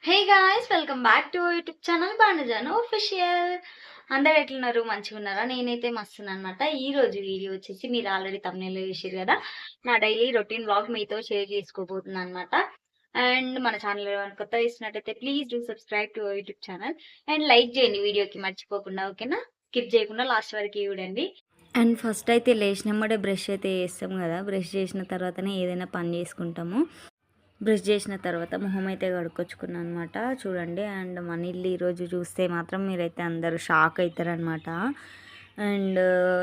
Hey guys welcome back to YouTube channel Banujanu official. అందరు ఎట్లున్నారు? మంచిగా ఉన్నారా? నేనైతే మస్తున్నానమాట. ఈ రోజు వీడియో వచ్చేసి మీరు ఆల్రెడీ తమ్నేల్లో చూసారు కదా, నా డైలీ రొటీన్ వ్లాగ్ మీతో షేర్ చేసుకోబోతున్నాను అనమాట. అండ్ మన ఛానల్ ఏమైనా కొత్త ఇస్తున్నట్టయితే please do subscribe to YouTube channel and like చేయండి వీడియోకి మర్చిపోకుండా, ఓకేనా? స్కిప్ చేయకుండా లాస్ట్ వరకు చూడండి. అండ్ ఫస్ట్ అయితే లేచినమ్మడే బ్రష్ అయితే చేస్తాం కదా, బ్రష్ చేసిన తర్వాతనే ఏదైనా పని చేసుకుంటాము. బ్రష్ చేసిన తర్వాత మొహం అయితే కడుక్కొచ్చుకున్నాను అనమాట. చూడండి, అండ్ మన ఇల్లు ఈరోజు చూస్తే మాత్రం మీరైతే అందరూ షాక్ అవుతారనమాట. అండ్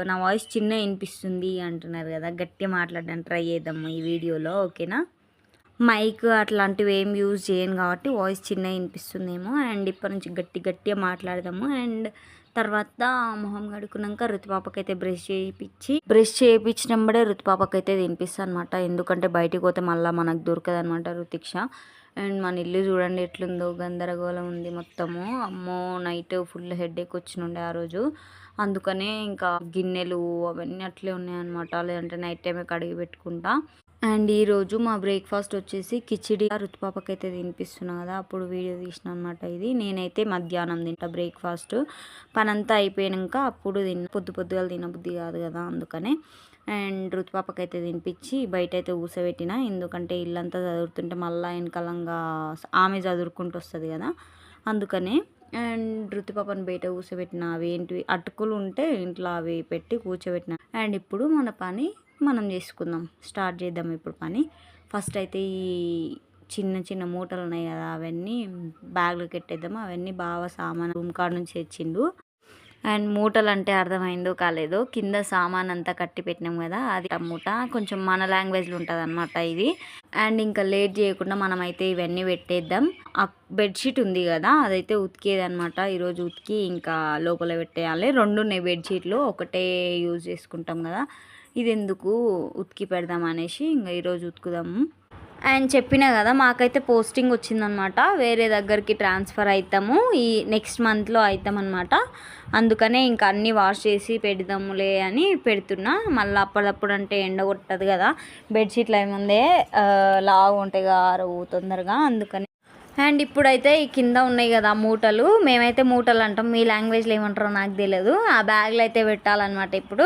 నా వాయిస్ చిన్న వినిపిస్తుంది అంటున్నారు కదా, గట్టిగా మాట్లాడడానికి ట్రై చేద్దాము ఈ వీడియోలో, ఓకేనా? మైక్ అట్లాంటివి ఏం యూజ్ చేయను కాబట్టి వాయిస్ చిన్న వినిపిస్తుందేమో. అండ్ ఇప్పటి నుంచి గట్టిగా మాట్లాడదాము. అండ్ తర్వాత మొహం కడుక్కున్నాక రుతుపాపకైతే బ్రష్ చేయించినప్పుడే రుతుపాపకైతే తినిపిస్తాను అనమాట. ఎందుకంటే బయటికి పోతే మళ్ళీ మనకు దొరకదు అనమాట రుతిక్ష. అండ్ మన ఇల్లు చూడండి ఎట్లుందో, గందరగోళం ఉంది మొత్తము. అమ్మో, నైట్ ఫుల్ హెడేక్ వచ్చినుండే ఆ రోజు. అందుకనే ఇంకా గిన్నెలు అవన్నీ అట్లే ఉన్నాయన్నమాట. లేదంటే నైట్ టైమే కడిగి పెట్టుకుంటా. అండ్ ఈరోజు మా బ్రేక్ఫాస్ట్ వచ్చేసి కిచిడి. రుతుపాపకైతే తినిపిస్తున్నా కదా, అప్పుడు వీడియో తీసిన అనమాట ఇది. నేనైతే మధ్యాహ్నం తింటా బ్రేక్ఫాస్ట్. పనంతా అయిపోయాక అప్పుడు పొద్దుగాల తినబుద్ధి కాదు కదా, అందుకనే. అండ్ రుతుపాపకైతే తినిపించి బయట అయితే ఊసబెట్టిన. ఎందుకంటే ఇల్లంతా చదువుతుంటే మళ్ళీ వెనకాలంగా ఆమె చదువుకుంటూ వస్తుంది కదా, అందుకనే. అండ్ రుతుపాపని బయట కూర్చోబెట్టిన. అవి ఏంటివి అటుకులు ఉంటే ఇంట్లో అవి పెట్టి కూర్చోబెట్టిన. అండ్ ఇప్పుడు మన పని మనం చేసుకుందాం, స్టార్ట్ చేద్దాం ఇప్పుడు పని. ఫస్ట్ అయితే ఈ చిన్న మూటలు ఉన్నాయి కదా, అవన్నీ బ్యాగ్లోకి పెట్టేద్దాము. అవన్నీ బాగా సామాన్ రూమ్ కాడ నుంచి తెచ్చిండు. అండ్ మూటలు అంటే అర్థమైందో కాలేదో, కింద సామాన్ అంతా కట్టి పెట్టినాం కదా, అది మూట. కొంచెం మన లాంగ్వేజ్లో ఉంటుంది అనమాట ఇది. అండ్ ఇంకా లేట్ చేయకుండా మనమైతే ఇవన్నీ పెట్టేద్దాం. ఆ బెడ్షీట్ ఉంది కదా, అదైతే ఉతికేది అనమాట. ఈరోజు ఉతికి ఇంకా లోపల పెట్టేయాలి. 2 ఉన్నాయి బెడ్షీట్లు, ఒకటే యూజ్ చేసుకుంటాం కదా, ఇది ఎందుకు ఉతికి పెడదాం అనేసి ఇంకా ఈరోజు ఉతుకుదాము. అండ్ చెప్పినా కదా, మాకైతే పోస్టింగ్ వచ్చిందనమాట. వేరే దగ్గరికి ట్రాన్స్ఫర్ అవుతాము, ఈ నెక్స్ట్ మంత్లో అవుతామన్నమాట. అందుకనే ఇంకా అన్నీ వాష్ చేసి పెడదాములే అని పెడుతున్నా. మళ్ళీ అప్పటిదప్పుడు అంటే ఎండ కొట్టదు కదా, బెడ్షీట్లు ఏముందే లావు ఉంటాయి కదా తొందరగా, అందుకని. అండ్ ఇప్పుడైతే ఈ కింద ఉన్నాయి కదా మూటలు, మేమైతే మూటలు అంటాం, మీ లాంగ్వేజ్లో ఏమంటారో నాకు తెలియదు. ఆ బ్యాగ్లో అయితే పెట్టాలన్నమాట. ఇప్పుడు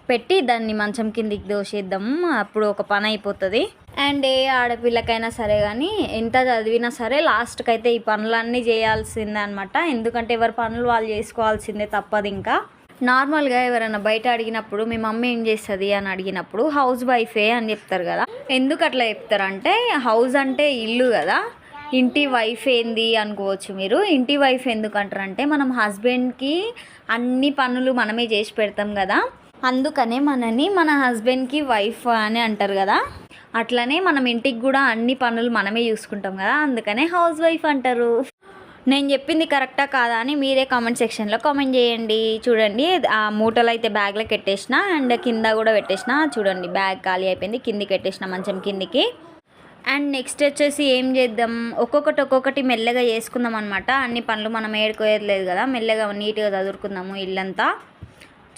పెట్టి దాన్ని మంచం కిందికి దోసేద్దాము, అప్పుడు ఒక పని అయిపోతుంది. అండ్ ఏ ఆడపిల్లకైనా సరే కానీ, ఎంత చదివినా సరే లాస్ట్కి అయితే ఈ పనులన్నీ చేయాల్సిందే అనమాట. ఎందుకంటే ఎవరి పనులు వాళ్ళు చేసుకోవాల్సిందే, తప్పదు. ఇంకా నార్మల్గా ఎవరైనా బయట అడిగినప్పుడు మీ మమ్మీ ఏం చేస్తుంది అని అడిగినప్పుడు హౌస్ వైఫే అని చెప్తారు కదా. ఎందుకు అట్లా చెప్తారంటే, హౌస్ అంటే ఇల్లు కదా, ఇంటి వైఫ్ ఏంది అనుకోవచ్చు మీరు. ఇంటి వైఫ్ ఎందుకంటారంటే, మనం హస్బెండ్కి అన్ని పనులు మనమే చేసి పెడతాం కదా, అందుకనే మన హస్బెండ్కి వైఫ్ అని అంటారు కదా. అట్లనే మనం ఇంటికి కూడా అన్ని పనులు మనమే చూసుకుంటాం కదా, అందుకనే హౌస్ వైఫ్ అంటారు. నేను చెప్పింది కరెక్టా కాదా అని మీరే కామెంట్ సెక్షన్లో కామెంట్ చేయండి. చూడండి, ఆ మూటలు అయితే బ్యాగ్లోకి పెట్టేసిన. అండ్ కింద కూడా పెట్టేసిన. చూడండి, బ్యాగ్ ఖాళీ అయిపోయింది, కిందికి పెట్టేసిన, మంచం కిందికి. అండ్ నెక్స్ట్ వచ్చేసి ఏం చేద్దాం, ఒక్కొక్కటి మెల్లగా చేసుకుందాం అనమాట. అన్ని పనులు మనం ఏడుకోయలేదు కదా, మెల్లగా నీట్గా చదువుకుందాము ఇల్లంతా.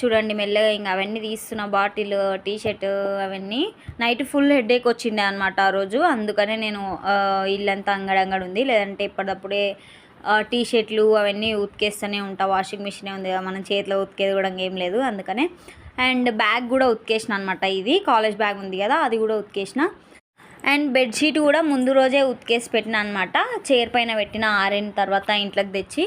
చూడండి, మెల్లగా ఇంకా అవన్నీ తీస్తున్న, బాటిల్, టీషర్ట్ అవన్నీ. నైట్ ఫుల్ హెడేక్ వచ్చిండే అనమాట ఆ రోజు, అందుకనే నేను ఇల్లంతా అంగడంగడు ఉంది. లేదంటే ఇప్పటికప్పుడే టీషర్ట్లు అవన్నీ ఉతికేస్తూనే ఉంటా. వాషింగ్ మిషనే ఉంది కదా, మనం చేతిలో ఉతికేది కూడా ఏం లేదు, అందుకనే. అండ్ బ్యాగ్ కూడా ఉతికేసిన అనమాట. ఇది కాలేజ్ బ్యాగ్ ఉంది కదా, అది కూడా ఉతికేసిన. అండ్ బెడ్షీట్ కూడా ముందు రోజే ఉతికేసి పెట్టిన అనమాట. చైర్ పైన పెట్టిన, ఆరిన తర్వాత ఇంట్లోకి తెచ్చి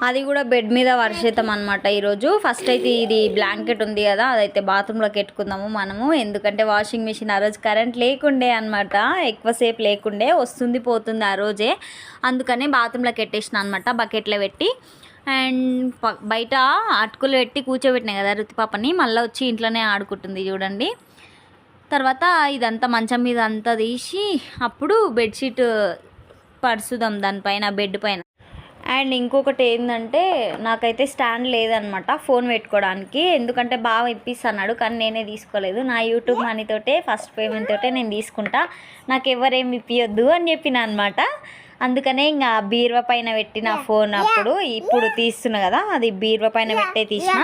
అది కూడా బెడ్ మీద వర్షేద్దాం అనమాట ఈరోజు. ఫస్ట్ అయితే ఇది బ్లాంకెట్ ఉంది కదా, అదైతే బాత్రూంలోకి పెట్టుకుందాము మనము. ఎందుకంటే వాషింగ్ మిషన్ ఆ రోజు కరెంట్ లేకుండే అనమాట, ఎక్కువసేపు లేకుండే, వస్తుంది పోతుంది ఆ రోజే. అందుకనే బాత్రూంలోకి పెట్టేసిన అనమాట, బకెట్లో పెట్టి. అండ్ బయట అటుకులు పెట్టి కూర్చోబెట్టినాయి కదా రుతుపాపని, మళ్ళీ వచ్చి ఇంట్లోనే ఆడుకుంటుంది చూడండి. తర్వాత ఇదంతా మంచం మీద అంతా తీసి అప్పుడు బెడ్షీట్ పరుచుదాం దానిపైన, బెడ్ పైన. అండ్ ఇంకొకటి ఏంటంటే, నాకైతే స్టాండ్ లేదనమాట ఫోన్ పెట్టుకోవడానికి. ఎందుకంటే బాగా ఇప్పిస్తున్నాడు, కానీ నేనే తీసుకోలేదు. నా యూట్యూబ్ మనీతోటే, ఫస్ట్ పేమెంట్ తోటే నేను తీసుకుంటా, నాకు ఎవరేమి ఇప్పియొద్దు అని చెప్పిన అనమాట. అందుకనే ఇంకా బీరువా పైన పెట్టిన ఫోన్. ఇప్పుడు తీస్తున్నా కదా, అది బీరువా పైన పెట్టే తీసిన.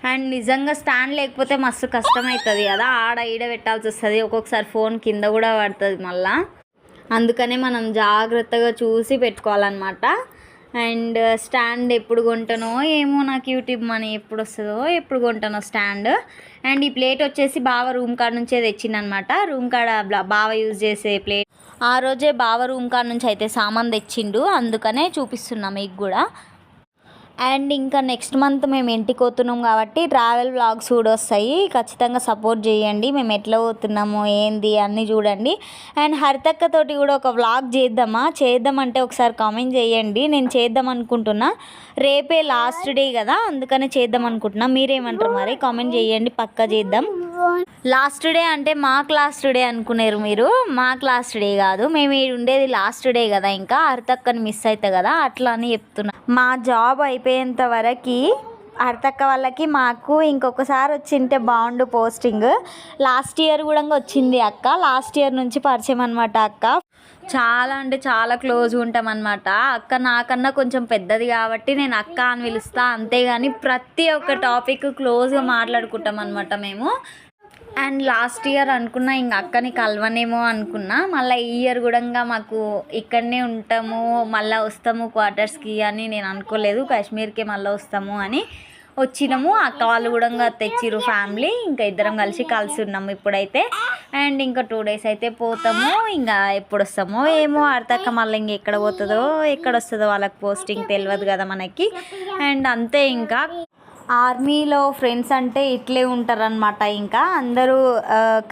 అండ్ నిజంగా స్టాండ్ లేకపోతే మస్తు కష్టమవుతుంది కదా, ఆడ ఈడ పెట్టాల్సి వస్తుంది. ఒక్కొక్కసారి ఫోన్ కింద కూడా పడుతుంది మళ్ళీ. అందుకనే మనం జాగ్రత్తగా చూసి పెట్టుకోవాలన్నమాట. అండ్ స్టాండ్ ఎప్పుడు కొంటానో ఏమో, నాకు యూట్యూబ్ మనీ ఎప్పుడు వస్తుందో, ఎప్పుడు కొంటానో స్టాండ్. అండ్ ఈ ప్లేట్ వచ్చేసి బావ రూమ్ కాడ నుంచే తెచ్చిండనమాట. రూమ్ కాడ బావ యూజ్ చేసే ప్లేట్. ఆ రోజే బావ రూమ్ కాడ నుంచి అయితే సామాన్ తెచ్చిండు, అందుకనే చూపిస్తున్నా మీకు కూడా. అండ్ ఇంకా నెక్స్ట్ మంత్ మేము ఇంటికి పోతున్నాం కాబట్టి ట్రావెల్ వ్లాగ్స్ కూడా వస్తాయి, ఖచ్చితంగా సపోర్ట్ చేయండి. మేము ఎట్లా పోతున్నాము ఏంది అన్నీ చూడండి. అండ్ హరితక్కతోటి కూడా ఒక వ్లాగ్ చేద్దామంటే ఒకసారి కామెంట్ చేయండి. నేను చేద్దాం అనుకుంటున్నా, రేపే లాస్ట్ డే కదా, అందుకనే చేద్దాం అనుకుంటున్నా. మీరేమంటారు మరి కామెంట్ చేయండి, పక్కా చేద్దాం. లాస్ట్ డే అంటే మాకు లాస్ట్ డే అనుకున్నారు మీరు, మాకు లాస్ట్ డే కాదు, మేము ఉండేది లాస్ట్ డే కదా, ఇంకా హరితక్కని మిస్ అవుతా కదా అట్లా అని చెప్తున్నా. మా జాబ్ అయిపోయేంత వరకు హరితక్క వాళ్ళకి మాకు ఇంకొకసారి వచ్చింటే బాగుండు పోస్టింగ్. లాస్ట్ ఇయర్ కూడా వచ్చింది అక్క, లాస్ట్ ఇయర్ నుంచి పరిచయం అనమాట. అక్క చాలా అంటే చాలా క్లోజ్గా ఉంటాం అనమాట. అక్క నాకన్నా కొంచెం పెద్దది కాబట్టి నేను అక్క అని పిలుస్తా, అంతేగాని ప్రతి ఒక్క టాపిక్ క్లోజ్గా మాట్లాడుకుంటాం అనమాట మేము. అండ్ లాస్ట్ ఇయర్ అనుకున్నా ఇంక అక్కని కలవనేమో అనుకున్నా, మళ్ళీ ఈ ఇయర్ కూడా మాకు ఇక్కడనే ఉంటాము, మళ్ళీ వస్తాము క్వార్టర్స్కి అని నేను అనుకోలేదు. కాశ్మీర్కి మళ్ళీ వస్తాము అని వచ్చినాము. అక్క వాళ్ళు కూడా తెచ్చిరు ఫ్యామిలీ, ఇంకా ఇద్దరం కలిసి ఉన్నాము ఇప్పుడైతే. అండ్ ఇంకా 2 days అయితే పోతాము, ఇంకా ఎప్పుడు వస్తామో ఏమో. హరితక్క మళ్ళీ ఇంకెక్కడ పోతుందో ఎక్కడ వస్తుందో వాళ్ళకి పోస్టింగ్ తెలియదు కదా మనకి. అండ్ అంతే, ఇంకా ఆర్మీలో ఫ్రెండ్స్ అంటే ఇట్లే ఉంటారనమాట. ఇంకా అందరూ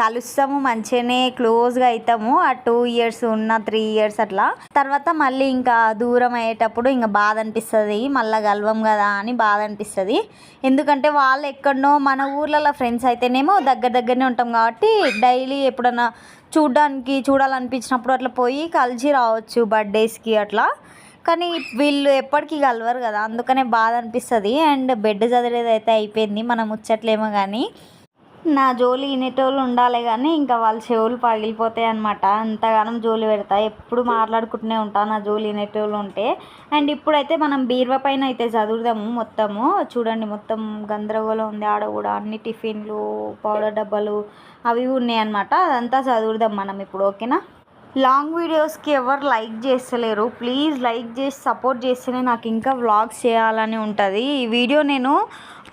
కలుస్తాము, మంచిగానే క్లోజ్గా అవుతాము. ఆ 2 years ఉన్న 3 years అట్లా తర్వాత మళ్ళీ ఇంకా దూరం అయ్యేటప్పుడు ఇంకా బాధ అనిపిస్తుంది, మళ్ళీ కలవం కదా అని బాధ అనిపిస్తుంది. ఎందుకంటే వాళ్ళు ఎక్కడనో, మన ఊర్లలో ఫ్రెండ్స్ అయితేనేమో దగ్గరనే ఉంటాం కాబట్టి డైలీ ఎప్పుడన్నా చూడాలనిపించినప్పుడు అట్లా పోయి కలిసి రావచ్చు, బర్త్డేస్కి అట్లా. కానీ వీళ్ళు ఎప్పటికీ కలవరు కదా, అందుకనే బాధ అనిపిస్తుంది. అండ్ బెడ్ చదివేది అయితే అయిపోయింది, మనం ముచ్చట్లేమో కానీ నా జోలి వినేటోళ్ళు ఉండాలి, కానీ ఇంకా వాళ్ళ చెవులు పగిలిపోతాయి అనమాట. అంతగానం జోలి పెడతా, ఎప్పుడు మాట్లాడుకుంటూనే ఉంటాను నా జోలి వినేటోళ్ళు ఉంటే. అండ్ ఇప్పుడైతే మనం బీరువా పైన అయితే చదువుదాము. మొత్తము చూడండి, మొత్తం గందరగోళం ఉంది ఆడ కూడా, అన్ని టిఫిన్లు, పౌడర్ డబ్బాలు అవి ఉన్నాయి అనమాట. అదంతా చదువుదాం మనం ఇప్పుడు, ఓకేనా. లాంగ్ వీడియోస్కి ఎవరు లైక్ చేస్తలేరు, ప్లీజ్ లైక్ చేసి సపోర్ట్ చేస్తేనే నాకు ఇంకా వ్లాగ్స్ చేయాలని ఉంటుంది. ఈ వీడియో నేను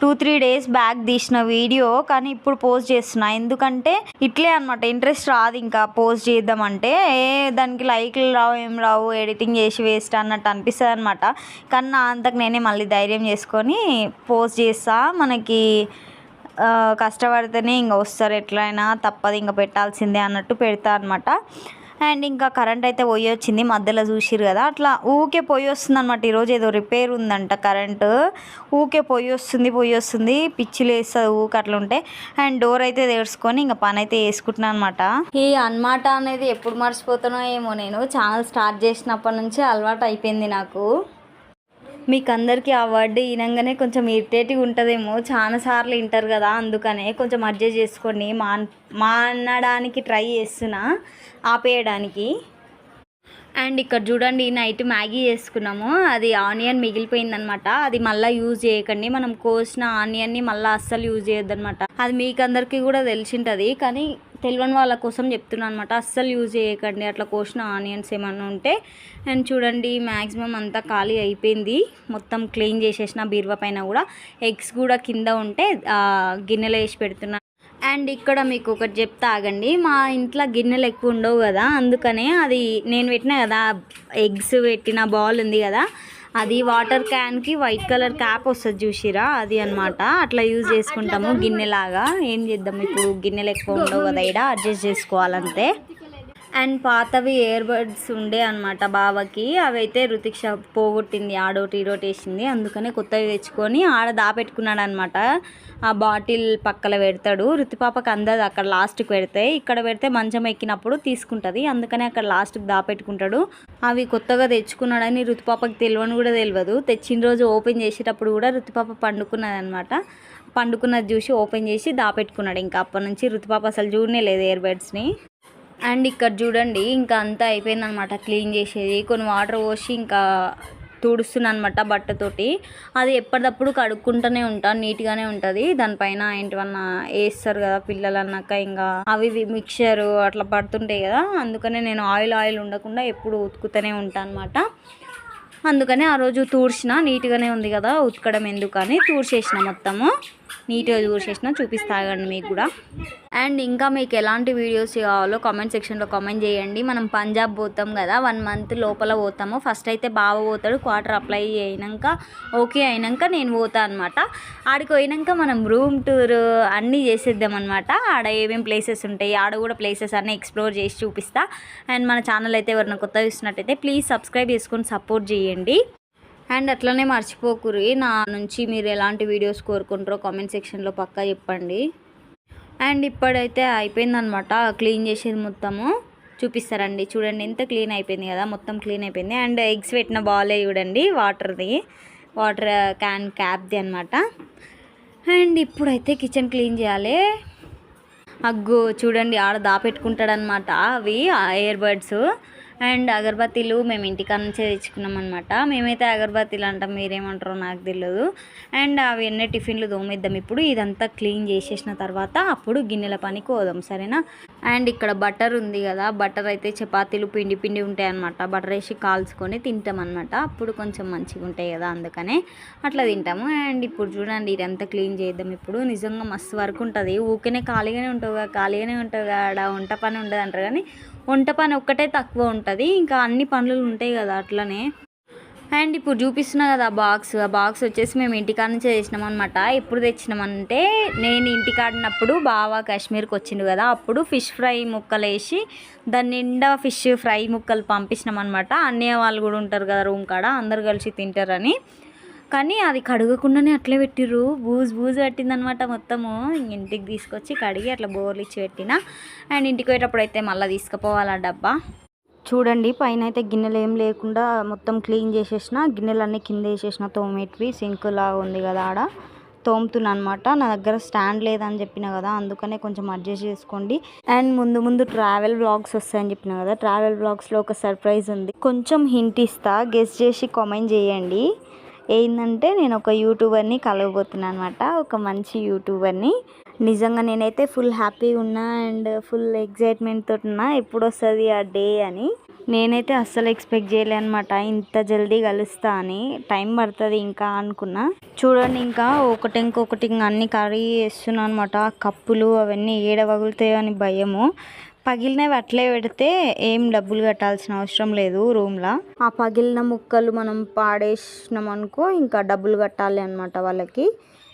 2-3 days బ్యాక్ తీసిన వీడియో, కానీ ఇప్పుడు పోస్ట్ చేస్తున్నా. ఎందుకంటే ఇట్లే అనమాట, ఇంట్రెస్ట్ రాదు ఇంకా పోస్ట్ చేద్దామంటే. దానికి లైక్లు రావు, ఏం రావు, ఎడిటింగ్ చేసి వేస్ట్ అన్నట్టు అనిపిస్తుంది అనమాట. కానీ నా అంతకు నేనే మళ్ళీ ధైర్యం చేసుకొని పోస్ట్ చేస్తా. మనకి కష్టపడితేనే ఇంకా వస్తారు, ఎట్లయినా తప్పదు, ఇంకా పెట్టాల్సిందే అన్నట్టు పెడతా అనమాట. అండ్ ఇంకా కరెంట్ అయితే పోయి వచ్చింది, మధ్యలో చూసిరు కదా, అట్లా ఊకే పోయి వస్తుంది అనమాట. ఈరోజు ఏదో రిపేర్ ఉందంట కరెంటు, ఊకే పోయి వస్తుంది, పిచ్చి లేస్తుంది ఊకే అట్లా ఉంటే. అండ్ డోర్ అయితే తెరుచుకొని ఇంకా పని అయితే వేసుకుంటున్నాను అనమాట. ఈ అన్నమాట అనేది ఎప్పుడు మర్చిపోతానో ఏమో, నేను ఛానల్ స్టార్ట్ చేసినప్పటి నుంచి అలవాటు అయిపోయింది నాకు. మీకు అందరికీ ఆ వర్డ్ వినంగానే కొంచెం ఇరిటేటివ్గా ఉంటుందేమో, చాలాసార్లు వింటారు కదా, అందుకనే కొంచెం అడ్జస్ట్ చేసుకొని మానడానికి ట్రై చేస్తున్నా, ఆపేయడానికి. అండ్ ఇక్కడ చూడండి, నైట్ మ్యాగీ చేసుకున్నాము, అది ఆనియన్ మిగిలిపోయిందనమాట. అది మళ్ళీ యూజ్ చేయకండి, మనం కోసిన ఆనియన్ని మళ్ళీ అస్సలు యూజ్ చేయొద్దనమాట. అది మీకు అందరికీ కూడా తెలిసింటుంది, కానీ తెలియని వాళ్ళ కోసం చెప్తున్నాను అనమాట. అస్సలు యూజ్ చేయకండి అట్లా కోసిన ఆనియన్స్ ఏమన్నా ఉంటే. అండ్ చూడండి, మ్యాక్సిమం అంతా ఖాళీ అయిపోయింది, మొత్తం క్లీన్ చేసేసిన. బీరువా పైన కూడా ఎగ్స్ కూడా కింద ఉంటే గిన్నెలో వేసి పెడుతున్నా. అండ్ ఇక్కడ మీకు ఒకటి చెప్తా ఆగండి, మా ఇంట్లో గిన్నెలు ఎక్కువ ఉండవు కదా, అందుకనే అది నేను పెట్టిన కదా ఎగ్స్ పెట్టిన బౌల్ ఉంది కదా, అది వాటర్ క్యాన్కి వైట్ కలర్ క్యాప్ వస్తుంది చూసిరా, అది అనమాట. అట్లా యూజ్ చేసుకుంటాము గిన్నెలాగా. ఏం చేద్దాం ఇప్పుడు, గిన్నెలు ఎక్కువ ఉండవు కదా, ఇక్కడ అడ్జస్ట్ చేసుకోవాలంతే. అండ్ పాతవి ఇయర్ బడ్స్ ఉండే అనమాట బావకి, అవి అయితే రుతిక్ష పోగొట్టింది, ఆడోటి ఈడోటి వేసింది, అందుకనే కొత్తవి తెచ్చుకొని ఆడ దాపెట్టుకున్నాడు అనమాట. ఆ బాటిల్ పక్కన పెడతాడు, రుతిపాపకి అందదు అక్కడ లాస్ట్కి పెడితే, ఇక్కడ పెడితే మంచం ఎక్కినప్పుడు తీసుకుంటుంది, అందుకనే అక్కడ లాస్ట్కి దాపెట్టుకుంటాడు. అవి కొత్తగా తెచ్చుకున్నాడని రుతిపాపకి తెలియని కూడా తెలియదు. తెచ్చిన రోజు ఓపెన్ చేసేటప్పుడు కూడా రుతిపాప పండుకున్నది అనమాట. పండుకున్నది చూసి ఓపెన్ చేసి దాపెట్టుకున్నాడు. ఇంకా అప్పటి నుంచి రుతిపాప అసలు చూడనే లేదు ఇయర్ బడ్స్ని. అండ్ ఇక్కడ చూడండి, ఇంకా అంతా అయిపోయింది అనమాట క్లీన్ చేసేది. కొన్ని వాటర్ పోసి ఇంకా తుడుస్తున్నాను అనమాట బట్టతోటి. అది ఎప్పటికప్పుడు కడుక్కుంటూనే ఉంటాను, నీట్గానే ఉంటుంది. దానిపైన ఏంటివన్నా వేస్తారు కదా పిల్లలు అన్నాక, ఇంకా అవి మిక్చరు అట్లా పడుతుంటాయి కదా, అందుకనే నేను ఆయిల్ ఉండకుండా ఎప్పుడు ఉతుకుతూనే ఉంటాను అనమాట. అందుకనే ఆ రోజు తూడ్చిన, నీట్గానే ఉంది కదా ఉతకడం ఎందుకని తూడ్చేసిన, మొత్తము నీట్గా తూడ్చేసిన. చూపిస్తాగండి మీకు కూడా. అండ్ ఇంకా మీకు ఎలాంటి వీడియోస్ కావాలో కామెంట్ సెక్షన్లో కామెంట్ చేయండి. మనం పంజాబ్ పోతాం కదా, 1 మంత్ లోపల పోతాము. ఫస్ట్ అయితే బావ పోతాడు, క్వార్టర్ అప్లై అయినాక ఓకే అయినాక నేను పోతా అనమాట. ఆడికి పోయినాక మనం రూమ్ టూర్ అన్నీ చేసేద్దాం అనమాట. ఆడ ఏమేమి ప్లేసెస్ ఉంటాయి, ఆడ కూడా ప్లేసెస్ అన్నీ ఎక్స్ప్లోర్ చేసి చూపిస్తా. అండ్ మన ఛానల్ అయితే ఎవరైనా కొత్తగా చూసినట్టయితే ప్లీజ్ సబ్స్క్రైబ్ చేసుకొని సపోర్ట్ చేయండి. అండ్ అట్లనే మర్చిపోకురి, నా నుంచి మీరు ఎలాంటి వీడియోస్ కోరుకుంటారో కామెంట్ సెక్షన్లో పక్కా చెప్పండి. అండ్ ఇప్పుడైతే అయిపోయిందనమాట క్లీన్ చేసేది మొత్తము. చూపిస్తారండి, చూడండి ఎంత క్లీన్ అయిపోయింది కదా, మొత్తం క్లీన్ అయిపోయింది. అండ్ ఎగ్స్ పెట్టిన బాలే చూడండి, వాటర్ క్యాన్ క్యాప్ది అనమాట. అండ్ ఇప్పుడైతే కిచెన్ క్లీన్ చేయాలి. అగ్గు చూడండి, ఆడ దాపెట్టుకుంటాడనమాట అవి ఇయర్ బడ్స్. అండ్ అగరబత్తీలు మేము ఇంటికాడ నుంచే తెచ్చుకున్నాం అనమాట. మేమైతే అగరబత్తీలు అంటాం, మీరేమంటారో నాకు తెలియదు. అండ్ అవి ఎన్ని టిఫిన్లు తోమేద్దాం. ఇప్పుడు ఇదంతా క్లీన్ చేసేసిన తర్వాత అప్పుడు గిన్నెల పనికి పోదాం, సరేనా. అండ్ ఇక్కడ బటర్ ఉంది కదా, బటర్ అయితే చపాతీలు పిండి ఉంటాయి అనమాట. బటర్ వేసి కాల్చుకొని తింటాం అనమాట, అప్పుడు కొంచెం మంచిగా ఉంటాయి కదా, అందుకనే అట్లా తింటాము. అండ్ ఇప్పుడు చూడండి ఇదంతా క్లీన్ చేద్దాం. ఇప్పుడు నిజంగా మస్తు వర్క్ ఉంటుంది. ఊరికనే ఖాళీగానే ఉంటావుగా ఆడ వంట పని ఉండదు అంటారు, కానీ వంట పని ఒక్కటే తక్కువ ఉంటుంది, ఇంకా అన్ని పనులు ఉంటాయి కదా అట్లనే. అండ్ ఇప్పుడు చూపిస్తున్నా కదా ఆ బాక్స్ వచ్చేసి మేము ఇంటికాడ నుంచే తెచ్చినాం అనమాట. ఎప్పుడు తెచ్చినామంటే నేను ఇంటికాడినప్పుడు బావ కాశ్మీర్కి వచ్చిండు కదా, అప్పుడు ఫిష్ ఫ్రై ముక్కలు వేసి దాని నిండా ఫిష్ ఫ్రై ముక్కలు పంపించినాం అనమాట. అన్నయ్య వాళ్ళు కూడా ఉంటారు కదా రూమ్ కాడ, అందరు కలిసి తింటారని. కానీ అది కడగకుండానే అట్లే పెట్టిర్రు, బూజు పెట్టిందనమాట మొత్తము. ఇంటికి తీసుకొచ్చి కడిగి అట్లా బోర్లు ఇచ్చి పెట్టిన. అండ్ ఇంటికి పోయేటప్పుడు అయితే మళ్ళీ తీసుకుపోవాలి ఆ డబ్బా. చూడండి పైన అయితే గిన్నెలు ఏం లేకుండా మొత్తం క్లీన్ చేసేసిన, గిన్నెలన్నీ కింద వేసేసిన తోమేటివి. సింక్ లాగా ఉంది కదా ఆడ తోముతున్నా అనమాట. నా దగ్గర స్టాండ్ లేదని చెప్పిన కదా, అందుకనే కొంచెం అడ్జస్ట్ చేసుకోండి. అండ్ ముందు ట్రావెల్ వ్లాగ్స్ వస్తాయని చెప్పిన కదా, ట్రావెల్ వ్లాగ్స్లో ఒక సర్ప్రైజ్ ఉంది, కొంచెం హింట్ ఇస్తా, గెస్ చేసి కామెంట్ చేయండి. ఏంటంటే నేను ఒక యూట్యూబర్ని కలవబోతున్నాను అనమాట, ఒక మంచి యూట్యూబర్ని. నిజంగా నేనైతే ఫుల్ హ్యాపీగా ఉన్నా అండ్ ఫుల్ ఎగ్జైట్మెంట్ తోటి ఉన్నా, ఎప్పుడు వస్తుంది ఆ డే అని. నేనైతే అస్సలు ఎక్స్పెక్ట్ చేయలే అనమాట ఇంత జల్దీ కలుస్తా అని. టైం పడుతుంది ఇంకా అనుకున్నా. చూడండి ఇంకా ఇంకొకటి అన్ని కర్రీ వేస్తున్నా అనమాట. కప్పులు అవన్నీ ఏడ పగులుతాయో అని భయము. పగిలినవి అట్లే పెడితే ఏం డబ్బులు కట్టాల్సిన అవసరం లేదు రూమ్లో. ఆ పగిలిన ముక్కలు మనం పాడేసినాం అనుకో ఇంకా డబ్బులు కట్టాలి అనమాట వాళ్ళకి.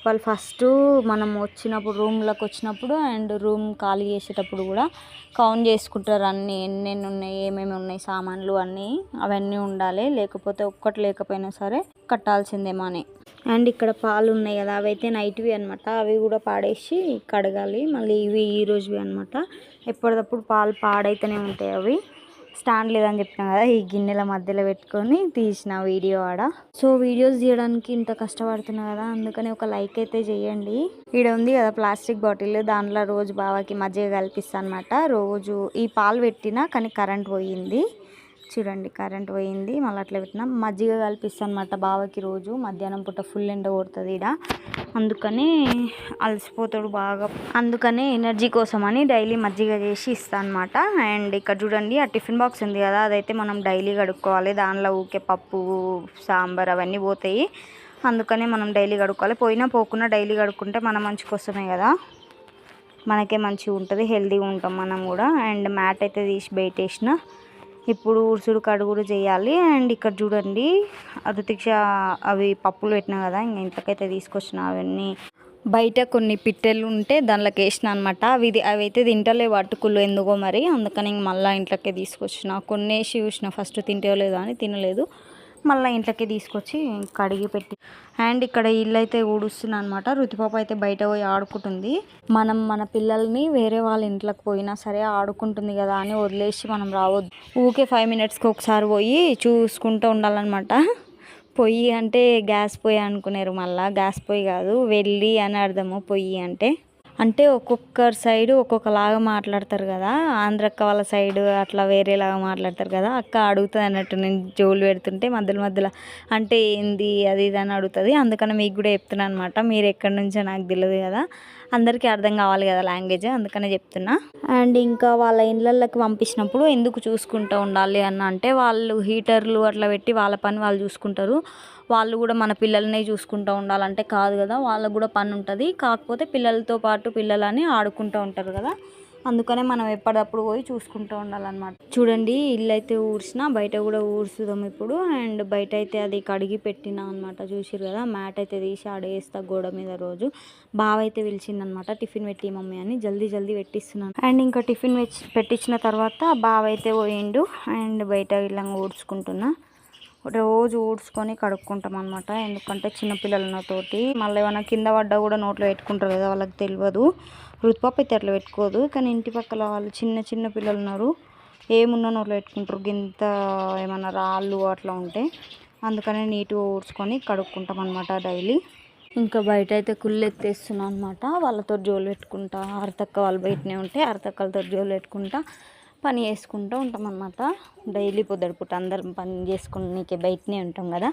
వాళ్ళు ఫస్ట్ మనం వచ్చినప్పుడు రూమ్లోకి వచ్చినప్పుడు అండ్ రూమ్ ఖాళీ చేసేటప్పుడు కూడా కౌంట్ చేసుకుంటారు అన్నీ, ఎన్నెన్ని ఉన్నాయి, ఏమేమి ఉన్నాయి సామాన్లు అన్నీ, అవన్నీ ఉండాలి. లేకపోతే ఒక్కటి లేకపోయినా సరే కట్టాల్సిందేమో అని. అండ్ ఇక్కడ పాలు ఉన్నాయి కదా, అవి అయితే నైట్వి అనమాట, అవి కూడా పాడేసి కడగాలి. మళ్ళీ ఇవి ఈ రోజువి అనమాట. ఎప్పటికప్పుడు పాలు పాడైతేనే ఉంటాయి. అవి స్టాండ్ లేదని చెప్పినా కదా, ఈ గిన్నెల మధ్యలో పెట్టుకొని తీసిన వీడియో ఆడ. సో వీడియోస్ తీయడానికి ఇంత కష్టపడుతున్నా కదా, అందుకని ఒక లైక్ అయితే చేయండి. ఈడ ఉంది కదా ప్లాస్టిక్ బాటిల్, దాంట్లో రోజు బావకి మజ్జిగ కల్పిస్తా అనమాట. రోజు ఈ పాలు పెట్టినా కానీ కరెంట్ పోయింది. చూడండి కరెంట్ పోయింది, మళ్ళీ అట్లా పెట్టినాం. మజ్జిగ కల్పిస్తాను అనమాట బావకి రోజు. మధ్యాహ్నం పూట ఫుల్ ఎండ కొడుతుంది ఈడ, అందుకని అలసిపోతాడు బాగా, అందుకని ఎనర్జీ కోసం అని డైలీ మజ్జిగ చేసి ఇస్తాను అనమాట. అండ్ ఇక్కడ చూడండి ఆ టిఫిన్ బాక్స్ ఉంది కదా, అదైతే మనం డైలీ కడుక్కోవాలి. దానిలో ఊకే పప్పు సాంబార్ అవన్నీ పోతాయి, అందుకని మనం డైలీ కడుక్కోవాలి. పోకున్నా డైలీ కడుక్కుంటే మన మంచి కోసమే కదా, మనకే మంచిగా ఉంటుంది, హెల్తీగా ఉంటాం మనం కూడా. అండ్ మ్యాట్ అయితే తీసి బయటేసిన, ఇప్పుడు ఊడ్చుడు కడుగుడు చేయాలి. అండ్ ఇక్కడ చూడండి రుతిక్ష అవి పప్పులు పెట్టినా కదా, ఇంకా ఇంట్లోకైతే తీసుకొచ్చిన. అవన్నీ బయట కొన్ని పిట్టెలు ఉంటే దానిలోకి వేసిన అనమాట. అవి అయితే తింటలేవు అటుకులు ఎందుకో మరి, అందుకని ఇంక మళ్ళీ ఇంట్లోకే తీసుకొచ్చిన. కొన్ని వేసి చూసిన ఫస్ట్ తింటో లేదో అని, తినలేదు. మళ్ళీ ఇంట్లోకి తీసుకొచ్చి కడిగి పెట్టి. అండ్ ఇక్కడ ఇల్లు అయితే ఊడుస్తున్నా అనమాట. రుతిపాప అయితే బయట పోయి ఆడుకుంటుంది. మనం మన పిల్లల్ని వేరే వాళ్ళ ఇంట్లోకి పోయినా సరే ఆడుకుంటుంది కదా అని వదిలేసి మనం రావద్దు. ఊకే 5 మినిట్స్కి ఒకసారి పోయి చూసుకుంటూ ఉండాలన్నమాట. పొయ్యి అంటే గ్యాస్ పొయ్యి అనుకున్నారు, మళ్ళీ గ్యాస్ పొయ్యి కాదు, వెళ్ళి అని అర్థము పొయ్యి అంటే. అంటే ఒక్కొక్కరి సైడు ఒక్కొక్కలాగా మాట్లాడతారు కదా. ఆంధ్రక్క వాళ్ళ సైడు అట్లా వేరేలాగా మాట్లాడతారు కదా. అక్క అడుగుతుంది అన్నట్టు, నేను జోలు పెడుతుంటే మధ్యలో మధ్యలో అంటే ఏంది అది ఇది అని అడుగుతుంది. అందుకని మీకు కూడా చెప్తున్నాను అనమాట. మీరు ఎక్కడి నుంచో నాకు తెలియదు కదా, అందరికీ అర్థం కావాలి కదా లాంగ్వేజ్, అందుకనే చెప్తున్నా. అండ్ ఇంకా వాళ్ళ ఇళ్ళకి పంపించినప్పుడు ఎందుకు చూసుకుంటూ ఉండాలి అన్న అంటే, వాళ్ళు హీటర్లు అట్లా పెట్టి వాళ్ళ పని వాళ్ళు చూసుకుంటారు. వాళ్ళు కూడా మన పిల్లల్ని చూసుకుంటూ ఉండాలంటే కాదు కదా, వాళ్ళకు కూడా పని ఉంటుంది. కాకపోతే పిల్లలతో పాటు పిల్లలని ఆడుకుంటూ ఉంటారు కదా, అందుకనే మనం ఎప్పటికప్పుడు పోయి చూసుకుంటూ ఉండాలన్నమాట. చూడండి, ఇల్లు అయితే ఊడ్చిన, బయట కూడా ఊడ్చుదాం ఇప్పుడు. అండ్ బయట అయితే అది కడిగి పెట్టినా అనమాట. చూసిరు కదా, మ్యాట్ అయితే తీసి ఆడేస్తా గోడ మీద. రోజు బావ అయితే పిలిచిందనమాట, టిఫిన్ పెట్టి మమ్మీ అని. జల్దీ జల్దీ పెట్టిస్తున్నాను. అండ్ ఇంకా టిఫిన్ పెట్టించిన తర్వాత బావ అయితే పోయిండు. అండ్ బయట ఇలా ఊడ్చుకుంటున్నా. రోజు ఊడ్చుకొని కడుక్కుంటాం అనమాట. ఎందుకంటే చిన్నపిల్లలతోటి మళ్ళీ ఏమైనా కింద పడ్డా కూడా నోట్లో పెట్టుకుంటారు కదా, వాళ్ళకి తెలియదు. రుతుపాప అయితే అట్లా పెట్టుకోదు, కానీ ఇంటి పక్కల వాళ్ళు చిన్న చిన్న పిల్లలు ఉన్నారు, ఏమున్నా నోట్లో పెట్టుకుంటారు. గింత ఏమన్నా రాళ్ళు అట్లా ఉంటే, అందుకనే నీట్గా ఊడ్చుకొని కడుక్కుంటాం అనమాట డైలీ. ఇంకా బయట అయితే కుళ్ళు ఎత్తేస్తున్నాను అనమాట. వాళ్ళతో జోలు పెట్టుకుంటా, అరతక్క వాళ్ళు బయటనే ఉంటే అరతక్కలతో జోలు పెట్టుకుంటా పని చేసుకుంటూ ఉంటాం అన్నమాట. డైలీ పొద్దుటిపూట అందరం పని చేసుకుని బయటనే ఉంటాం కదా,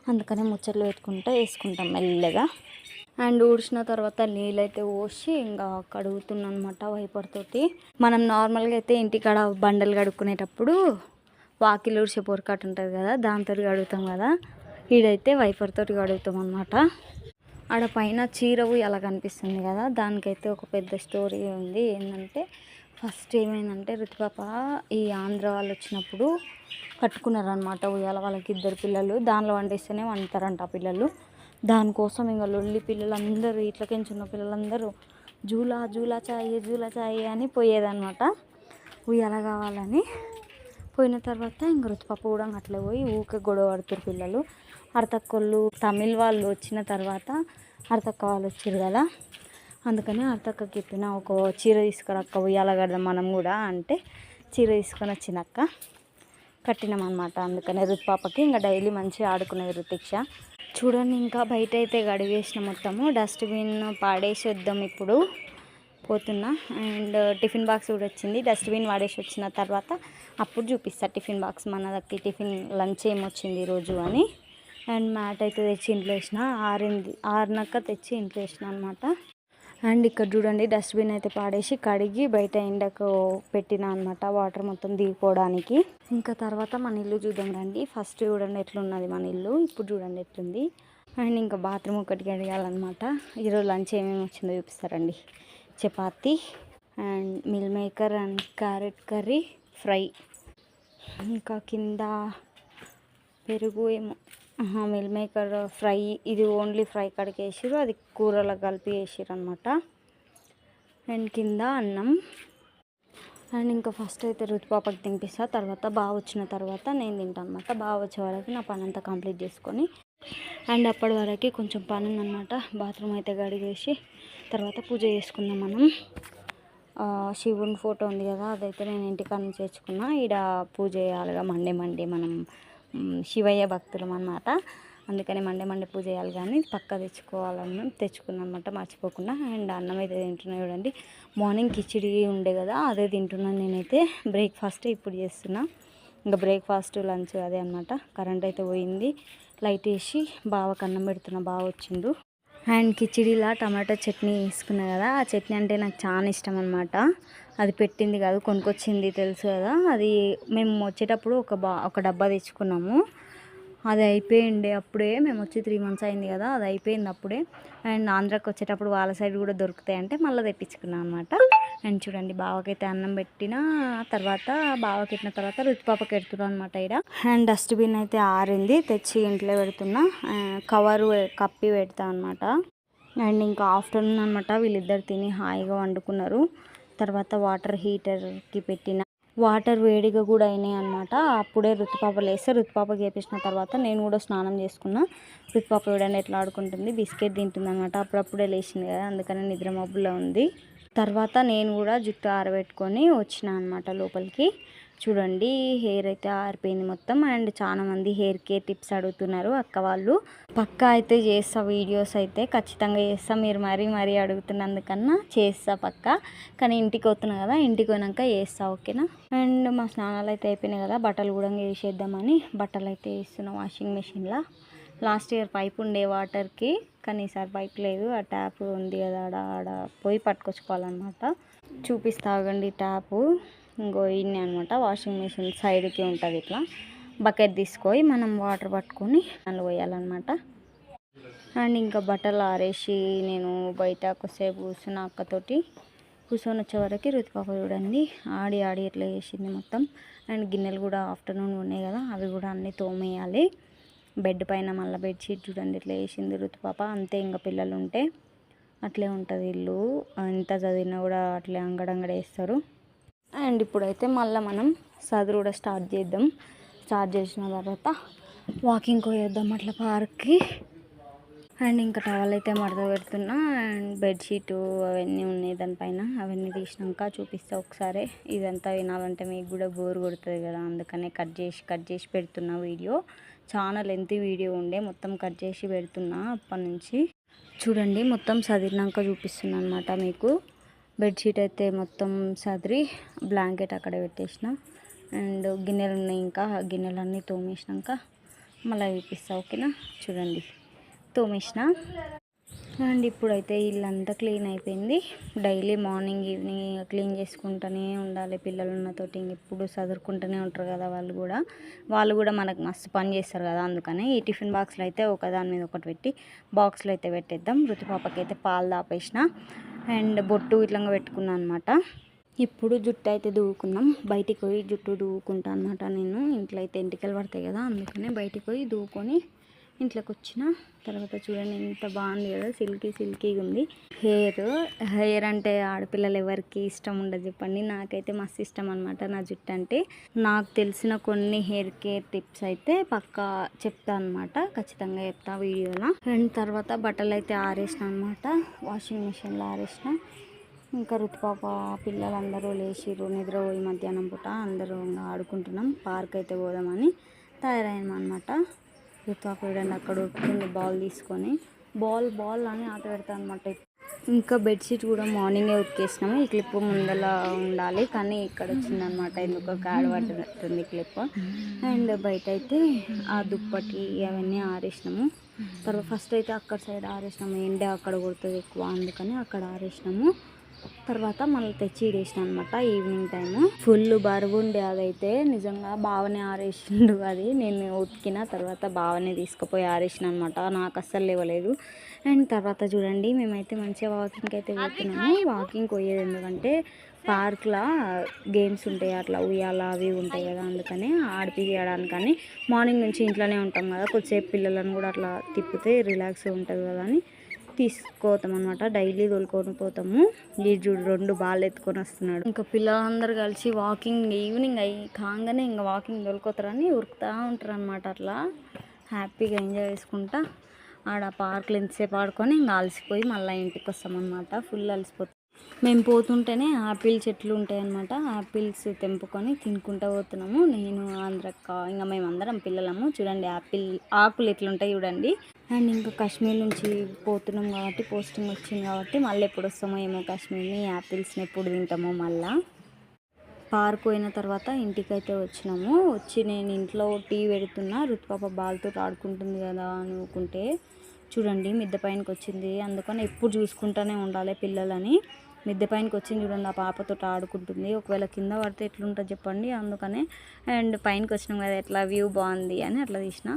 అందుకనే ముచ్చట్లు పెట్టుకుంటూ వేసుకుంటాం మెల్లగా. అండ్ ఊడ్చిన తర్వాత నీళ్ళైతే పోసి ఇంకా కడుగుతున్నాను అనమాట వైపర్ తోటి. మనం నార్మల్గా అయితే ఇంటికాడ బండలు కడుక్కునేటప్పుడు వాకిలు ఊడ్చే పొరకట్టు ఉంటుంది కదా, దాంతో కడుగుతాం కదా. ఈడైతే వైపర్ తోటి కడుగుతాం అనమాట. ఆడ పైన చీరవు ఎలా కనిపిస్తుంది కదా, దానికైతే ఒక పెద్ద స్టోరీ ఉంది. ఏంటంటే, ఫస్ట్ ఏమైందంటే రుతుపాప ఈ ఆంధ్ర వాళ్ళు వచ్చినప్పుడు కట్టుకున్నారనమాట ఉయ్యాల. వాళ్ళకి 2 పిల్లలు, దానిలో వండిస్తేనే వండుతారంట ఆ పిల్లలు. దానికోసం ఇంకా లొల్లి పిల్లలందరూ, ఇట్లకించి ఉన్న పిల్లలందరూ జూలా జూలా చాయ్ అని పోయేదనమాట, ఉయ్యాల కావాలని. పోయిన తర్వాత ఇంక రుతుపాప కూడా అట్లా పోయి ఊకే గొడవ పడుతారు పిల్లలు. అరతక్కోళ్ళు తమిళ్ వాళ్ళు వచ్చిన తర్వాత అరతక్క వాళ్ళు వచ్చారు కదా, అందుకని అరతక్కకి చెప్పిన, ఒక చీర తీసుకురక్క ఉయ్యాల కడదాం మనం కూడా అంటే, చీర తీసుకొని వచ్చినక్క కట్టినామన్నమాట. అందుకనే రుతుపాపకి ఇంకా డైలీ మంచిగా ఆడుకునేది రుతిక్ష. చూడండి, ఇంకా బయట అయితే గడిగేసిన మొత్తము. డస్ట్బిన్ పాడేసి వద్దాం ఇప్పుడు పోతున్నా. అండ్ టిఫిన్ బాక్స్ కూడా వచ్చింది. డస్ట్బిన్ వాడేసి వచ్చిన తర్వాత అప్పుడు చూపిస్తా టిఫిన్ బాక్స్, మన దగ్గర టిఫిన్ లంచ్ ఏమొచ్చింది ఈరోజు అని. అండ్ మ్యాట్ అయితే తెచ్చి ఇంట్లో వేసిన, ఆరినాక తెచ్చి ఇంట్లో వేసిన అనమాట. అండ్ ఇక్కడ చూడండి, డస్ట్బిన్ అయితే పాడేసి కడిగి బయట ఎండకు పెట్టిన అనమాట, వాటర్ మొత్తం దిగిపోవడానికి. ఇంకా తర్వాత మన ఇల్లు చూద్దాం రండి. ఫస్ట్ చూడండి ఎట్లున్నది మన ఇల్లు, ఇప్పుడు చూడండి ఎట్లుంది. అండ్ ఇంకా బాత్రూమ్ ఒకటి కడిగాలన్నమాట. ఈరోజు లంచ్ ఏమేమి వచ్చిందో చూపిస్తారండి. Chapati and meal maker and carrot curry fry, ఇంకా కింద పెరుగు ఏమో, మిల్ మేకర్ ఫ్రై, ఇది ఓన్లీ ఫ్రై కడికి వేసిరు, అది కూరలో కలిపి వేసిరు అనమాట. అండ్ కింద అన్నం. అండ్ ఇంకా ఫస్ట్ అయితే రుతుపాపకి తినిపిస్తా, తర్వాత బాగా వచ్చిన తర్వాత నేను తింటాను అనమాట. బాగా వచ్చే వరకు నా పని అంతా కంప్లీట్ చేసుకొని, అండ్ అప్పటి వరకు కొంచెం పని ఉందన్నమాట. బాత్రూమ్ అయితే కడిగేసి తర్వాత పూజ చేసుకుందాం మనం. శివుని ఫోటో ఉంది కదా, అదైతే నేను ఇంటికాడ నుంచి తెచ్చుకున్నా. ఈడ పూజ చేయాలిగా మండే మనం శివయ్య భక్తులం అన్నమాట, అందుకని మండే పూజ చేయాలి. కానీ పక్కా తెచ్చుకున్నాను అనమాట మర్చిపోకుండా. అండ్ అన్నం అయితే తింటున్నా చూడండి. మార్నింగ్ కిచిడి ఉండే కదా, అదే తింటున్నాను నేనైతే. బ్రేక్ఫాస్ట్ ఇప్పుడు చేస్తున్నా, ఇంకా బ్రేక్ఫాస్ట్ లంచ్ అదే అనమాట. కరెంట్ అయితే పోయింది, లైట్ వేసి బావకి అన్నం పెడుతున్నా, బావ వచ్చిండు. అండ్ కిచిడీలా టమాటా చట్నీ వేసుకున్నా కదా, ఆ చట్నీ అంటే నాకు చాలా ఇష్టం అనమాట. అది పెట్టింది కాదు, కొనుక్కొచ్చింది, తెలుసు కదా. అది మేము వచ్చేటప్పుడు ఒక డబ్బా తెచ్చుకున్నాము, అది అయిపోయింది అప్పుడే. మేము వచ్చి 3 months అయింది కదా, అది అయిపోయింది అప్పుడే. అండ్ ఆంధ్రాకి వచ్చేటప్పుడు వాళ్ళ సైడ్ కూడా దొరుకుతాయి అంటే మళ్ళీ తెప్పించుకున్నాం అనమాట. అండ్ చూడండి, బావకైతే అన్నం పెట్టిన తర్వాత, బావకి పెట్టిన తర్వాత రుతుపాపకి పెడుతున్నాను అనమాట ఇక్కడ. అండ్ డస్ట్బిన్ అయితే ఆరింది, తెచ్చి ఇంట్లో పెడుతున్నా, కవరు కప్పి పెడతా అనమాట. అండ్ ఇంకా ఆఫ్టర్నూన్ అనమాట, వీళ్ళిద్దరు తిని హాయిగా వండుకున్నారు. తర్వాత వాటర్ హీటర్కి పెట్టిన, వాటర్ వేడిగా కూడా అయినాయి అనమాట. అప్పుడే రుతుపాప లేస్తే రుతుపాపకి చేపించిన తర్వాత నేను కూడా స్నానం చేసుకున్నా. రుతుపాప చూడండి ఎట్లా ఆడుకుంటుంది, బిస్కెట్ తింటుంది అనమాట. అప్పుడప్పుడే లేచింది కదా, అందుకని నిద్ర మబ్బులో ఉంది. తర్వాత నేను కూడా జుట్టు ఆరబెట్టుకొని వచ్చిన అనమాట లోపలికి. చూడండి హెయిర్ అయితే ఆరిపోయింది మొత్తం. అండ్ చాలా మంది హెయిర్ కేర్ టిప్స్ అడుగుతున్నారు అక్క వాళ్ళు. పక్కా అయితే చేస్తా, వీడియోస్ అయితే ఖచ్చితంగా చేస్తా. మీరు మరీ అడుగుతున్నందుకన్నా చేస్తా పక్కా. కానీ ఇంటికి వస్తున్నా కదా, ఇంటికి పోయినాక చేస్తా, ఓకేనా. అండ్ మా స్నానాలు అయితే అయిపోయినాయి కదా, బట్టలు కూడా వేసేద్దామని బట్టలు అయితే వేస్తున్నా వాషింగ్ మెషిన్లో. లాస్ట్ ఇయర్ పైప్ ఉండే వాటర్కి, కానీ ఈసారి పైప్ లేదు. ఆ ట్యాప్ ఉంది కదా, ఆడ పోయి పట్టుకొచ్చుకోవాలన్నమాట. చూపిస్తాగండి ట్యాపు. ఇంకో ఇన్ని అనమాట, వాషింగ్ మెషిన్ సైడ్కి ఉంటుంది. ఇట్లా బకెట్ తీసుకొని మనం వాటర్ పట్టుకొని అందులో పోయాలన్నమాట. అండ్ ఇంకా బట్టలు ఆరేసి నేను బయట కొద్దిసేపు కూర్చున్న అక్కతోటి. కూర్చొని వచ్చే వరకు రుతుపాప చూడండి ఆడి ఎట్లా చేసింది మొత్తం. అండ్ గిన్నెలు కూడా ఆఫ్టర్నూన్ ఉన్నాయి కదా, అవి కూడా అన్నీ తోమేయాలి. బెడ్ పైన మళ్ళీ బెడ్షీట్ చూడండి ఎట్లా చేసింది రుతుపాప. అంతే, ఇంకా పిల్లలు ఉంటే అట్లే ఉంటుంది ఇల్లు. ఎంత చదివినా కూడా అట్లే అంగడంగడేస్తారు. అండ్ ఇప్పుడైతే మళ్ళీ మనం చదువు కూడా స్టార్ట్ చేద్దాం. స్టార్ట్ చేసిన తర్వాత వాకింగ్ పోయేద్దాం అట్లా పార్క్కి. అండ్ ఇంకా టవల్ అయితే మడత పెడుతున్నా. అండ్ బెడ్షీటు అవన్నీ ఉన్నాయి దానిపైన, అవన్నీ తీసినాక చూపిస్తా ఒకసారి. ఇదంతా వినాలంటే మీకు కూడా బోర్ కొడుతుంది కదా, అందుకనే కట్ చేసి పెడుతున్నా వీడియో. చాలా లెంత్ వీడియో ఉండే, మొత్తం కట్ చేసి పెడుతున్నా అప్పటి నుంచి. చూడండి మొత్తం చదివినాక చూపిస్తున్నా అనమాట మీకు. బెడ్షీట్ అయితే మొత్తం సదిరి బ్లాంకెట్ అక్కడ పెట్టేసిన. అండ్ గిన్నెలు ఉన్నాయి, ఇంకా గిన్నెలన్నీ తోమేసినాక మళ్ళీ చూపిస్తా, ఓకేనా. చూడండి తోమేసిన. అండ్ ఇప్పుడైతే ఇల్లంతా క్లీన్ అయిపోయింది. డైలీ మార్నింగ్ ఈవినింగ్ క్లీన్ చేసుకుంటూనే ఉండాలి. పిల్లలు ఉన్నతోటి ఎప్పుడు చదువుకుంటూనే ఉంటారు కదా, వాళ్ళు కూడా మనకు మస్తు పని చేస్తారు కదా. అందుకని ఈ టిఫిన్ బాక్స్లో అయితే ఒకదాని మీద ఒకటి పెట్టి బాక్స్లో అయితే పెట్టేద్దాం. రుతుపాపకి అయితే పాలు దాపేసిన. అండ్ బొట్టు ఇట్లా పెట్టుకున్నాను అనమాట. ఇప్పుడు జుట్టు అయితే దూకుందాం. బయటికి పోయి జుట్టు దూకుంటా అనమాట నేను. ఇంట్లో అయితే ఎంటికలు పడతాయి కదా, అందుకనే బయటికి పోయి దూకొని ఇంట్లోకి వచ్చిన తర్వాత చూడండి ఎంత బాగుంది కదా, సిల్కీగా ఉంది హెయిర్ అంటే ఆడపిల్లలు ఎవరికి ఇష్టం ఉండదు చెప్పండి. నాకైతే మస్తు ఇష్టం అనమాట నా జుట్టు అంటే. నాకు తెలిసిన కొన్ని హెయిర్ కేర్ టిప్స్ అయితే పక్కా చెప్తా అనమాట, ఖచ్చితంగా చెప్తా వీడియోలో. అండ్ తర్వాత బట్టలు అయితే ఆరేసిన అనమాట, వాషింగ్ మిషన్లో ఆరేసిన. ఇంకా రుతుపాప పిల్లలందరూ లేచిర్రు, నిద్రపోయి మధ్యాహ్నం పూట అందరూ ఆడుకుంటున్నాం. పార్క్ అయితే పోదామని తయారయ్యాం అనమాట. రుతుపాప చూడండి అక్కడ ఉరుకుతుంది బాల్ తీసుకొని, బాల్ అని ఆట పెడతా అనమాట. ఇంకా బెడ్షీట్ కూడా మార్నింగే ఉతికేసినాము. ఈ క్లిప్ ముందర ఉండాలి కానీ ఇక్కడ వచ్చిందనమాట, ఎందుకో కాడు పట్టుతుంది క్లిప్. అండ్ బయట అయితే ఆ దుప్పటి అవన్నీ ఆరేసినాము. తర్వాత ఫస్ట్ అయితే అక్కడ సైడ్ ఆరేసినాము, ఎండ అక్కడ కొడుతుంది ఎక్కువ, అందుకని అక్కడ ఆరేసినాము. తర్వాత మళ్ళీ తెచ్చి ఇడేసిన అనమాట ఈవినింగ్ టైము. ఫుల్ బరువు ఉండే అదైతే, నిజంగా బావనే ఆరేసిండు అది. నేను ఉతికిన తర్వాత బావనే తీసుకుపోయి ఆరేసిన అనమాట, నాకు అస్సలు లేవలేదు. అండ్ తర్వాత చూడండి మేమైతే మంచిగా వాకింగ్కి అయితే పోతున్నాము. వాకింగ్ పోయేది ఎందుకంటే పార్క్లో గేమ్స్ ఉంటాయి, అట్లా ఉయ్యాల అవి ఉంటాయి కదా, అందుకని ఆడిపియడానికని. మార్నింగ్ నుంచి ఇంట్లోనే ఉంటాం కదా, కొద్దిసేపు పిల్లలను కూడా అట్లా తిప్పితే రిలాక్స్ ఉంటుంది కదా అని తీసుకుపోతాం అనమాట. డైలీ తోలుకొని పోతాము. ఈ చూడు 2 బాల్ ఎత్తుకొని వస్తున్నాడు. ఇంకా పిల్లలందరూ కలిసి వాకింగ్ ఈవినింగ్ అయ్యి కాగానే ఇంకా వాకింగ్ తోలుకోతారని ఉరుకుతూ ఉంటారు అనమాట. అట్లా హ్యాపీగా ఎంజాయ్ చేసుకుంటా ఆడ పార్కులు ఎంతసేపు ఆడుకొని ఇంకా అలసిపోయి మళ్ళీ ఇంటికి వస్తామన్నమాట. ఫుల్ అలసిపోతాం. మేము పోతుంటేనే ఆపిల్ చెట్లు ఉంటాయి అన్నమాట, ఆపిల్స్ తెంపుకొని తినుకుంటూ పోతున్నాము. నేను ఆంధ్రక్క ఇంకా మేమందరం పిల్లలము. చూడండి ఆకులు ఎట్లుంటాయి చూడండి. అండ్ ఇంకా కాశ్మీర్ నుంచి పోతున్నాం కాబట్టి పోస్టింగ్ వచ్చింది కాబట్టి మళ్ళీ ఎప్పుడు వస్తామో ఏమో కాశ్మీర్ని, యాపిల్స్ని ఎప్పుడు తింటామో. మళ్ళీ పార్క్ పోయిన తర్వాత ఇంటికైతే వచ్చినాము. వచ్చి నేను ఇంట్లో టీ పెడుతున్నా, రుతుపాప బాల్తో ఆడుకుంటుంది కదా అనుకుంటే చూడండి మిద్దె పైనకి వచ్చింది. అందుకని ఎప్పుడు చూసుకుంటూనే ఉండాలి పిల్లలని. మిద్దె పైనకి వచ్చింది చూడండి, ఆ పాపతో ఆడుకుంటుంది. ఒకవేళ కింద పడితే ఎట్లుంటుంది చెప్పండి, అందుకనే. అండ్ పైనకి వచ్చినాం కదా, ఎట్లా వ్యూ బాగుంది అని అట్లా తీసిన.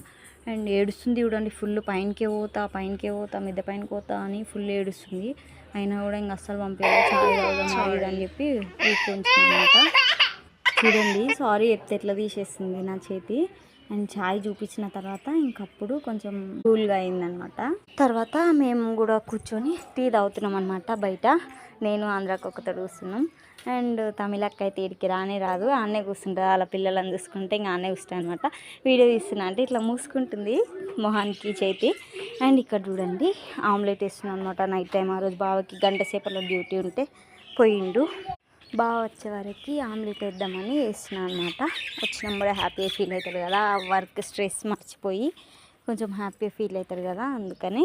అండ్ ఏడుస్తుంది చూడండి ఫుల్, పైనకే పోతా మిద్దె పైనకి పోతా అని ఫుల్ ఏడుస్తుంది. అయినా కూడా ఇంకా అస్సలు పంపించాలి, చాయ్ తాగుదాం అని చెప్పి కూర్చొంచిన అనమాట. చూడండి సారీ చెప్తే ఎట్లా తీసేస్తుంది నా చేతి. అండ్ చాయ్ చూపించిన తర్వాత ఇంకప్పుడు కొంచెం కూల్గా అయిందనమాట. తర్వాత మేము కూడా కూర్చొని టీ తాగుతున్నాం అనమాట బయట. నేను ఆంధ్రాకి ఒకతో కూర్చున్నాం. అండ్ తమిళక్క అయితే ఇడికి రానే రాదు, ఆనే కూర్చుంటుంది. వాళ్ళ పిల్లలను చూసుకుంటే ఇంకా ఆనే కూర్చుంటుంది అనమాట. వీడియో తీస్తున్నా అంటే ఇట్లా మూసుకుంటుంది మొహానికి చేతి. అండ్ ఇక్కడ చూడండి ఆమ్లెట్ వేస్తున్నాను అనమాట నైట్ టైం. ఆ రోజు బావకి గంట సేపట్లో డ్యూటీ ఉంటే పోయిండు. బాగా వచ్చే వరకు ఆమ్లెట్ వేద్దామని వేస్తున్నాను అనమాట. వచ్చినప్పుడే హ్యాపీగా ఫీల్ అవుతారు కదా, వర్క్ స్ట్రెస్ మర్చిపోయి కొంచెం హ్యాపీగా ఫీల్ అవుతారు కదా, అందుకని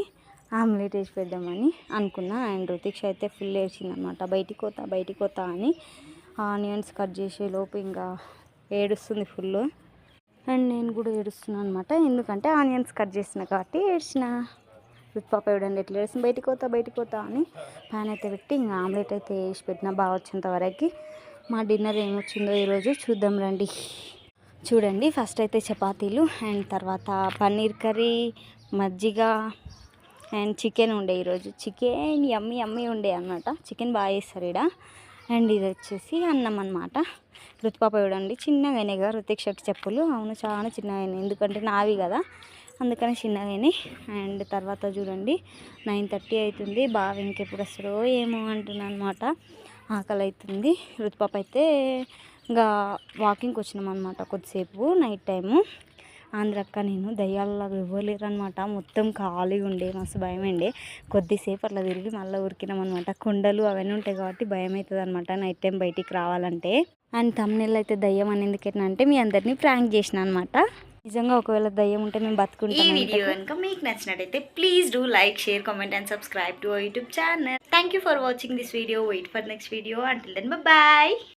ఆమ్లెట్ వేసి పెద్దామని అనుకున్నా. అండ్ రుతిక్ష అయితే ఫుల్ ఏడ్చిందనమాట, బయటికి పోతా అని. ఆనియన్స్ కట్ చేసే లోపు ఇంకా ఏడుస్తుంది ఫుల్. అండ్ నేను కూడా ఏడుస్తున్నాను అనమాట, ఎందుకంటే ఆనియన్స్ కట్ చేసిన కాబట్టి ఏడ్చిన. పాప ఎవడండి ఎట్లా ఏడుస్తుంది, బయటికి పోతా అని ప్యాన్ అయితే పెట్టి ఇంకా ఆమ్లెట్ అయితే వేసి పెట్టిన బాగా వచ్చేంత వరకు. మా డిన్నర్ ఏమొచ్చిందో ఈరోజు చూద్దాం రండి. చూడండి, ఫస్ట్ అయితే చపాతీలు, అండ్ తర్వాత పన్నీర్ కర్రీ, మజ్జిగ అండ్ చికెన్ ఉండే. ఈరోజు చికెన్ యమ్మీ ఉండే అనమాట. చికెన్ బాగా చేస్తారు ఇక్కడ. అండ్ ఇది వచ్చేసి అన్నం అనమాట. రుతుపాప చూడండి చిన్నగా అయినాయి కదా రుతిక్షకి చెప్పులు. అవును, చాలా చిన్నగా అయినాయి, ఎందుకంటే నావి కదా, అందుకని చిన్నగా అయినాయి. అండ్ తర్వాత చూడండి 9:30 అవుతుంది. బాగా ఇంకెప్పుడు వస్తారో ఏమో అంటున్నాను అనమాట, ఆకలి అవుతుంది. రుతుపాప అయితే ఇంకా వాకింగ్కి వచ్చినాం అనమాట కొద్దిసేపు నైట్ టైము. ఆంధ్రక్క నేను దయ్యాలలాగా ఇవ్వలేరు అనమాట, మొత్తం ఖాళీగా ఉండే, మస్తు భయం ఉండే. కొద్దిసేపు అట్లా తిరిగి మళ్ళీ ఉరికినాం అనమాట. కొండలు అవన్నీ ఉంటాయి కాబట్టి భయం అవుతుంది అనమాట నైట్ టైం బయటికి రావాలంటే. అండ్ తమ్ముళ్ళు అయితే దయ్యం అని ఎందుకైనా అంటే మీ అందరినీ ప్రాంక్ చేసిన అనమాట. నిజంగా ఒకవేళ దయ్యం ఉంటే మేము బతుకుంటాం. ఈ వీడియో కనుక మీకు నచ్చినట్టయితే please do like, share, comment and subscribe to our YouTube channel. Thank you for watching this video. Wait for next video. Until then bye.